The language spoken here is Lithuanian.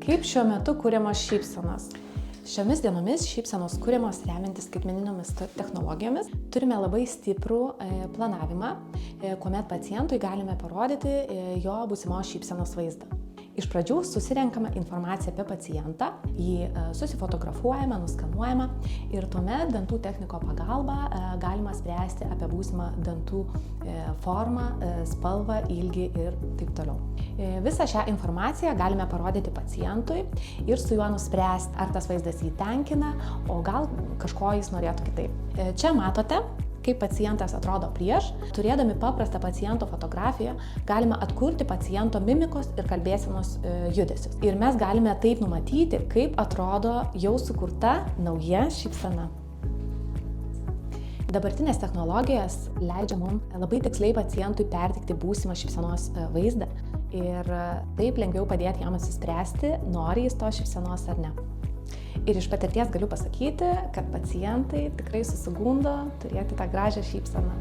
Kaip šiuo metu kuriamos šypsenos? Šiomis dienomis šypsenos kuriamos remiantis skaitmeninėmis technologijomis. Turime labai stiprų planavimą, kuomet pacientui galime parodyti jo būsimos šypsenos vaizdą. Iš pradžių susirenkame informaciją apie pacientą, jį susifotografuojame, nuskanuojame ir tuomet dantų techniko pagalba galima spręsti apie būsimą dantų formą, spalvą, ilgį ir taip toliau. Visą šią informaciją galime parodyti pacientui ir su juo nuspręsti, ar tas vaizdas jį tenkina, o gal kažko jis norėtų kitaip. Čia matote, kaip pacientas atrodo prieš. Turėdami paprastą paciento fotografiją, galime atkurti paciento mimikos ir kalbėsenos judesius. Ir mes galime taip numatyti, kaip atrodo jau sukurta nauja šypsena. Dabartinės technologijos leidžia mums labai tiksliai pacientui perteikti būsimą šypsenos vaizdą ir taip lengviau padėti jam apsispręsti, nori jis to šypsenos ar ne. Ir iš patirties galiu pasakyti, kad pacientai tikrai susigundo turėti tą gražią šypseną.